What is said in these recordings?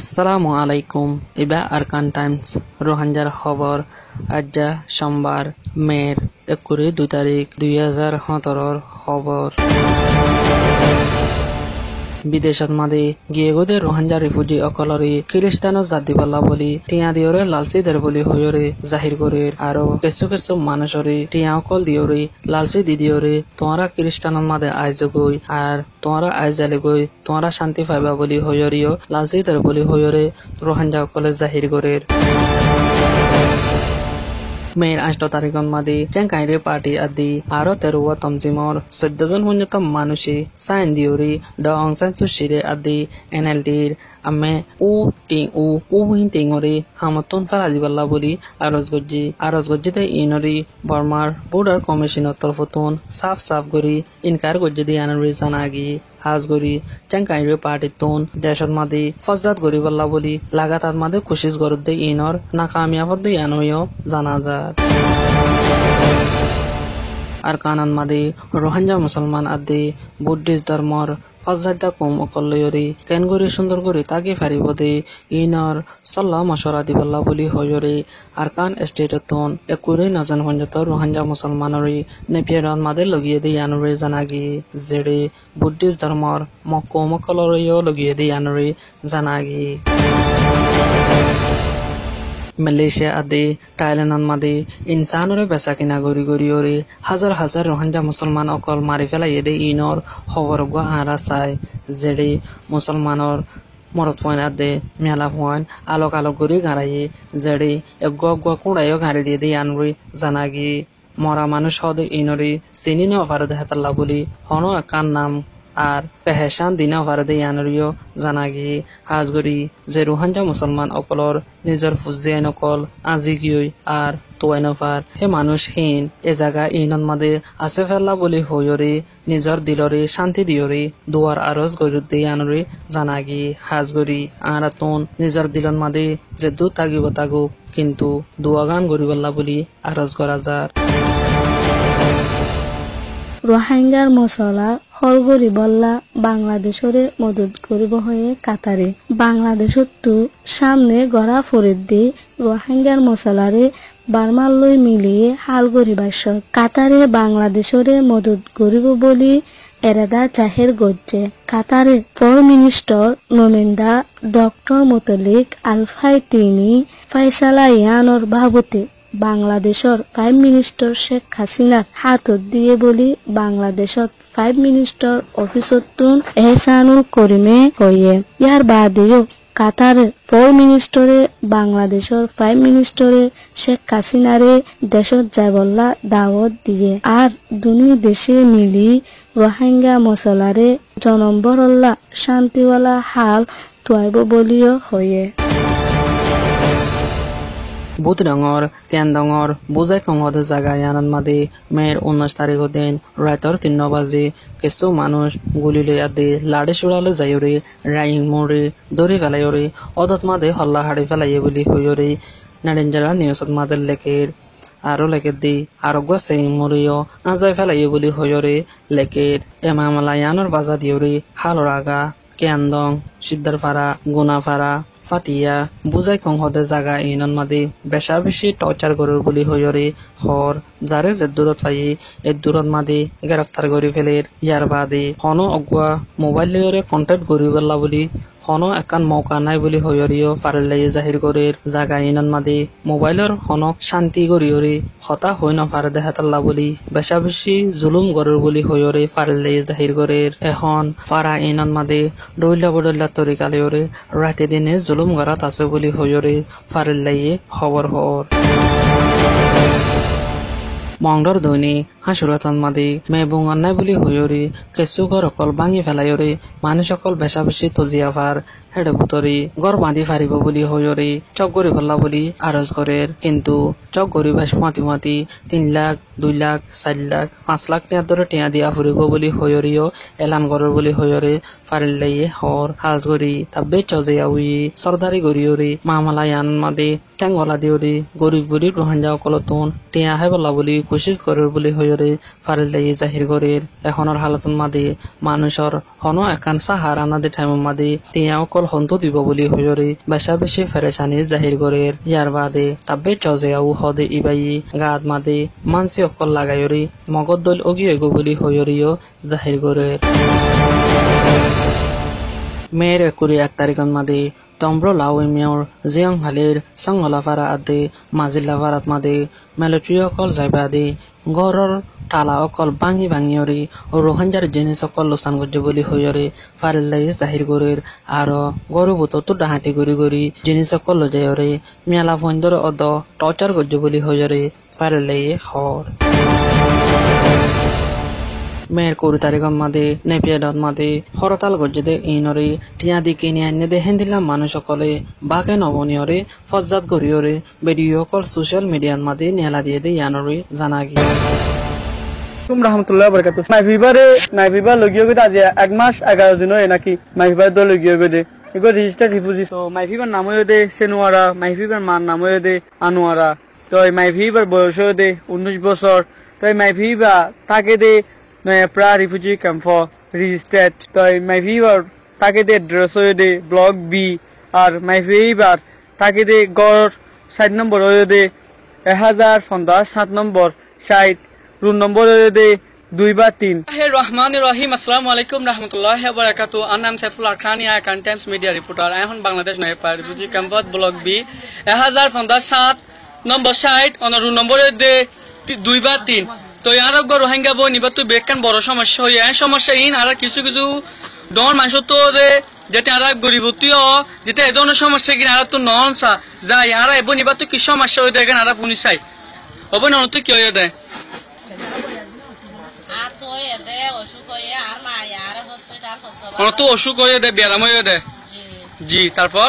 আসসালামু আলাইকুম। ইবা আরকান টাইমস রোহাঞ্জার খবর আজ্জা সোমবার মের ২ তারিখ ২০১৭ খবর। বিদেশত মাদে গিয়েগোদে রোহাঞ্জা রিফিউজি অকলরে খ্রিস্টানো জাতি পাল্লা বলি টিয়া দিওরে লালসিদের বলি হইরে জাহির করে আরো কিছু কিছু মানুষরে টিয়া অকল দিওরে লালসি দি দিওরে তোমরা খ্রিস্টানোর মাদে আইজগই আর তোমরা আইজালে গই তোমরা শান্তি পাইবা বলি হইরিও লালসিদের বলি হইরে রোহাঞ্জা অকলে জাহির করে। মের ৮ তারিখত মাদি চেংকাইরে পার্টি আদি আরো ১৩ তমজিমর ১৪ জন ন্যূনতম মানুষে সাইন দিওরি ড অং সান সু চিৰে আদি এনএলডির আমে উ হিন টিঙরে হামতন সারা দিবাল্লা বলি আরজ গজ্জিতে ইনরি বর্মার বর্ডার কমিশনের তরফতন সাফ করি ইনকার গজ্জি আনরি জানাগি হাজগরি চেংকাইরে পার্টিতন দেশত মাদি ফজ্জাত গরিবাল্লা বলি লাগাতার মাদে খুশিস গরদে ইনর নাকামিয়াফত আনয় জানা যায়। আর কানান মাদে রোহাঞ্জা মুসলমান আদি বুদ্ধিস্ট ধর্মর ফজ্জাদা কম অকলয়রি কেন গরি সুন্দর গরি তাকে ফারিব দে ইনর সল্লা মশরা দিবাল্লা বলি হয়রে আর কান স্টেটতন একুরে নজন পঞ্জত রোহাঞ্জা মুসলমানরি নেপিয়ারন মাদে লগিয়ে দি আনরে জানাগি জেরে বুদ্ধিস্ট ধর্মর মকম অকলরিও লগিয়ে দি আনরে জানাগি। মালয়েশিয়া আদি থাইল্যান্ড মাদে ইনসানরে বেচা কিনা গড়ি হাজার রোহাঞ্জা মুসলমান অকল মারি ফেলাই দে ইনর খবর গুয়া আরা চাই জেডি মুসলমানর মরত ফয়েন আদে মেলা ফয়েন আলোক গড়ি গাড়াই জেডি গুয়া কুড়াইও গাড়ি দিয়ে দিয়ে আনরি জানাগি মরা মানুষ হদে ইনরি চিনি নভার দেহাতাল্লা বলি হন একান নাম আর পেহেশান দিনা ভারদে ইয়ানরিও জানাগি হাজগরি যে রোহাঞ্জা মুসলমান অকলর নিজর ফুজিয়ান অকল আজি গিয়ে আর তোয়াইনফার হে মানুষহীন এ জায়গা ইনন মাদে আছে ফেললা বলি হইরে নিজর দিলরে শান্তি দিয়রে দুয়ার আরজ গরুদ্দে আনরে জানাগি হাজগরি আর আতন নিজর দিলন মাদে যে দু তাগিব তাগুক কিন্তু দুয়াগান গরিবাল্লা বলি আরজ করা যার। রোহিঙ্গার মশলা হলগরি বল্লা বাংলাদেশরে মদত করিব হয়ে কাতারে বাংলাদেশত তো সামনে গড়া ফরিদ দি রোহিঙ্গার মশলারে বার্মার লই মিলিয়ে হালগরি বাস কাতারে বাংলাদেশরে মদত করিব বলি এরাদা জাহের গজ্জে কাতারে ফরেন মিনিস্টার নোমেন্দা ডক্টর মুতলিক আলফাই তিনি ফাইসালা ইয়ানর ভাবতে বাংলাদেশর প্রাইম মিনিস্টার শেখ হাসিনার হাতত দিয়ে বলি বাংলাদেশত প্রাইম মিনিস্টার অফিসতুন এহসানুল করিমে হইয়ে ইয়ার বাদেও কাতারের ফরেন মিনিস্টারে বাংলাদেশর প্রাইম মিনিস্টারে শেখ হাসিনারে দেশত যাইবল্লা দাওয়াত দিয়ে আর দুনি দেশে মিলি রোহিঙ্গা মশলারে জনম্বরল্লা শান্তিওয়ালা হাল তুয়াইব বলিও হইয়ে। বুধ ডঙর কেন ডঙর বুজাই কংহদে জাগা ইয়ানন মাদে মের ১৯ তারিখ দিন রাতর ৩ বাজে কিছু মানুষ গুলি লই আদে লাড়ি চুড়ালে যাইরে রাইং মোড়ে দড়ি ফেলাইরে অদত মাদে হল্লা হাড়ি ফেলাইয়ে বলি হইরে নারেঞ্জারা নিউজত মাদের লেখের আরো লেখের দি আরোগ্য সেই মরিও আজাই ফেলাইয়ে বলি হইরে লেখের এ মামলা ইয়ানর বাজা দিয়রে হালর আগা কেন্দং সিদ্ধারপাড়া গুনাপাড়া ফাতিয়া বুজাই কংহদে জাগা ইনন মাদে বেশা বেশি টর্চার গরুর বলি হইরে হর যারে যে দূরত পাই এ দূরত মাদে গ্রেফতার করি ফেলের ইয়ার বাদে হন অগুয়া মোবাইল লইরে কন্ট্যাক্ট করি পেলা বলি হন একান মৌকা নাই বলি হইরিও ফারেলাই জাহির করে জাগা ইনন মাদে মোবাইলের হনক শান্তি করিয়রে হতা হই নফারে দেহাতাল্লা বলি বেশা বেশি জুলুম গরুর বলি হইরে ফারেলাই জাহির করে এখন ফারা ইনন মাদে ডইলা বডল্লা তরিকালেয়রে রাতে দিনে জুলুম গরাত আছে বলি হইরে ফারেলাইয়ে খবর হর। মংডর দৈনি হাসুরাতন মাদি মেবুং অন্যায় বলি হইরি কেঁচু ঘর অকল ভাঙি ফেলাইরে মানুষ অকল বেশা বেশি তজিয়াফার হেডে বুতরি গড় বাঁধি ফারিব বলি হইরি চক গড়ি ফেললা বলি আরজ করে কিন্তু চক গড়ি ভাস মাতি ৩ লাখ ২ লাখ ৪ লাখ ৫ লাখ টিয়া ধরে টিয়া দিয়া ফুরিব বলি হইরিও এলান গড়র বলি হইরে ফারিলাইয়ে হর হাজগরি তাব্বে চজিয়া উই সরদারি গড়িয়রি মামলা ইয়ান মাদি ট্যাঙ্গলা দিওরি গরিব বুড়ি রোহাঞ্জা অকলতন টিয়া হে বলা বলি কোশিশ করে বলি হই হইরে ফারিলে জাহির করির এখনের হালাতন মাদি মানুষের হন একান সাহারা নাদি টাইম মাদি তিয়া অকল হন্তু দিব বলি হইরে বেশা বেশি ফেরেশানি জাহির করির ইয়ার বাদে তাব্বে চজে আউ হদে ইবাই গাদ মাদি মানসি অকল লাগাইরি মগদ্দল অগি এগো বলি হইরিও জাহির করির মেয়ের 1 তারিখন মাদি তম্ব্র লাউই মেয়র জিয়ং হালির সংহলাফারা আদি মাজিল্লাফারাত মাদি মেলট্রিয় কল যাইবা আদি গড়র টালা অকল ভাঙি ভাঙিয়রি ও রোহিঙ্গার জিনিস অকল লোসান গজ্জ বলি হইয়রে ফারিল্লাই জাহির করির আর গরু বুতো তো ডাহাতি গড়ি গড়ি জিনিস অকল লজায়রে মেলা ফন্দর অদ টর্চার গজ্জ বলি হইয়রে ফারিল্লাই হর মেয়ের 20 তারিখন মাদে নেপিয়াডত মাদে হরতাল গজ্জে ইনরে টিয়া দি কিনে আনে দে হেন্দিলাম মানুষ সকলে বাকে নবনিয়রে ফজ্জাত গরিয়রে ভিডিও কল সোশ্যাল মিডিয়ার মাদে নেলা দিয়ে দে ইয়ানরে জানা গিয়ে রহমতুল্লাহ বরকাতুহ মাইফিবার লগিয়ে গদে আজ 1 মাস 11 দিন হয় নাকি মাইফিবার দ লগিয়ে গদে এগো রেজিস্টার্ড রিফিউজি তো মাইফিবার নাম হয়ে দে সেনুয়ারা মাইফিবার মান নাম হয়ে দে আনোয়ারা তো মাইফিবার বয়স হয়ে দে 19 বছর তো মাইফিবা তাকে দে প্রা রিফিউজি ক্যাম্প রেজিস্টার্ড তো মাইফিবার তাকে দে এড্রেস হয়ে দে ব্লক বি আর মাইফিবার তাকে দে গড় 7 নম্বর হয়ে দে 1057 নম্বর 60 রুম নম্বর দে 2 বা 3 রহমানির রহিম আসসালামু আলাইকুম রাহমাতুল্লাহি ওয়া বারাকাতুহু Anam Saiful Arakani Arakan times media reporter এখন বাংলাদেশ নয় পার রিফিউজি ক্যাম্পত ব্লক বি 1057 নম্বর 60 অন রুম নম্বর দে 2 বা 3 তো ইয়ার গো রোহিঙ্গা বই নিবা তো বেকান বড় সমস্যা হই এই সমস্যা ইন আর কিছু কিছু ডন মানুষ তো দে যেতে আর গরিবতীও যেতে এই ধরনের সমস্যা কিনা আর তো ননসা যাই আর এবো নিবা তো কি সমস্যা হই দেখেন আর পুনি চাই হবে না তো কি হই দেয় তো অসুখ হয়ে দে ব্যায়াম হয়ে দে জি তারপর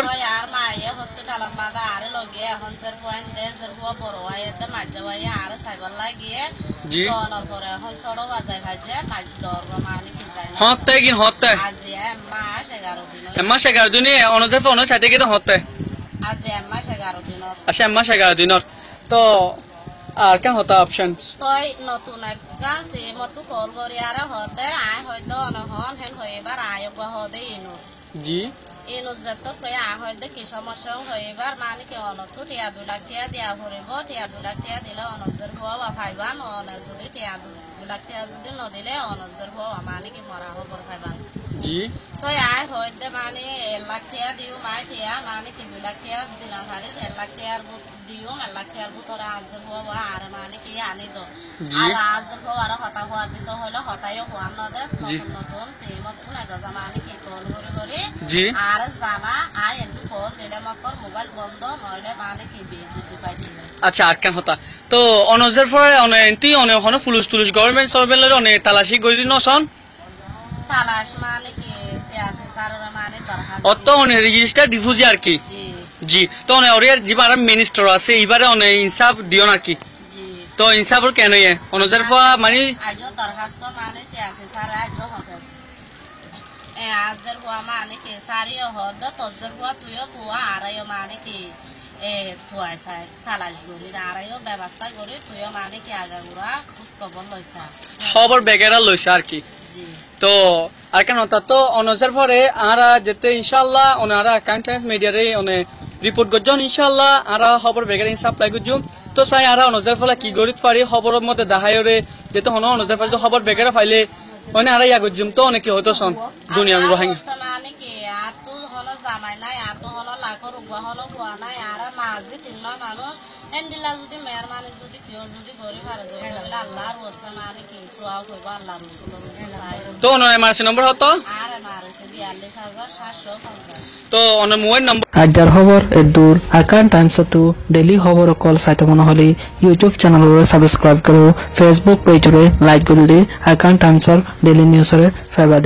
মাস 11 দিনে অনদের ফোন সাথে গিয়ে হতে আচ্ছা মাস 11 দিনের তো আর কেন হতা অপশন তই নতুন একটা সিমতো কল করি আর হতে আই হয়তো অনহন হেন হইবার আয়োগ হদে ইনুস জি ইনুস যত কই আই হয়তো কি সমস্যা হইবার মানে কি অনত টিয়া 2 লাখ টাকা দিয়া ভরিব টিয়া 2 লাখ টাকা দিলে অনজর হওয়া ভাইবান অন যদি টিয়া 2 লাখ টাকা যদি ন দিলে অনজর হওয়া মানে কি মরা হবর ভাইবান জি তই আই হয়তো মানে 1 লাখ টাকা দিও মাই টিয়া মানে কি 2 লাখ টাকা দিনা ভারে 1 লাখ টাকার দিও 1 লাখ টাকার ভিতরে আনজর হওয়া আর মানে কি আনি দো আর আনজর হওয়া আর হতা হওয়া দিত হলো হতাইও হওয়া ন দে নতুন সিমতো না গজা মানে কি কল করে করে আর জানা আই এত কল দিলে মকর মোবাইল বন্ধ নইলে মানে কি বেজি ঢুকাই দিলে আচ্ছা আর কেন হতা তো অনজর পরে অনেন্তি অনে হন পুলিশ গভর্নমেন্ট সরবেলের অনে তালাশি গরি নসন তালাশ মানে কি সিয়াসি সাররা মানে দরহাজ অত অনে রেজিস্টার রিফিউজি আর কি জি তো অনে ওরিয়ার জিবার মিনিস্টার আছে এবারে অনে ইনসাফ দিও না কি জি তো ইনসাফর কেন ইয়ে অনজর পা মানে আজো দরহাজ মানে সিয়াসি সারা আজো হবে এ আজর হওয়া মানে কি সারিও হদ তজর হওয়া তুইও তুয়া আরাইও মানে কি এ তুয়াই সাই তালাশ করি আরাইও ব্যবস্থা করি তুইও মানে কি আগাগুড়া খোঁজ খবর লইছা খবর বেগেরা লইছা আর কি জি তো আর কেন তো অনজর পরে আরা যেতে ইনশাআল্লাহ ওনারা আকাউন্ট টাইমস মিডিয়ারে অনে রিপোর্ট করজন ইনশাআল্লাহ আরা খবর বেগেরা সাপ্লাই করজুম তো চাই আরা অনজর ফলে কি গরিত পারি খবরের মধ্যে দেখায়রে যেতে হন অনজর ফলে খবর বেগেরা পাইলে অনে আরা ইয়া করজুম তো অনেকে হয়তো সন দুনিয়া রোহিঙ্গা মানে কি আতু হন জামাই নাই আতু হন লাখর গহন কোয়া নাই আর মাঝে তিন মানুষ এন্ডিলা যদি মেয়ের মানে যদি কেউ যদি গরিব হারে দই তাহলে আল্লাহর ওয়াস্তে মানে কি সোয়া হইবা আল্লাহর রাসূলের চাই তো অন এমআরসি নম্বর হতো আর এমআরসি 42750 তো অন মোবাইল নম্বর আজার খবর এদুর আকান টাইমস টু ডেইলি খবর কল সাইতে মনে হলে ইউটিউব চ্যানেলরে সাবস্ক্রাইব করো ফেসবুক পেজরে লাইক করলে আকান টাইমসর ডেইলি নিউজরে ফেবা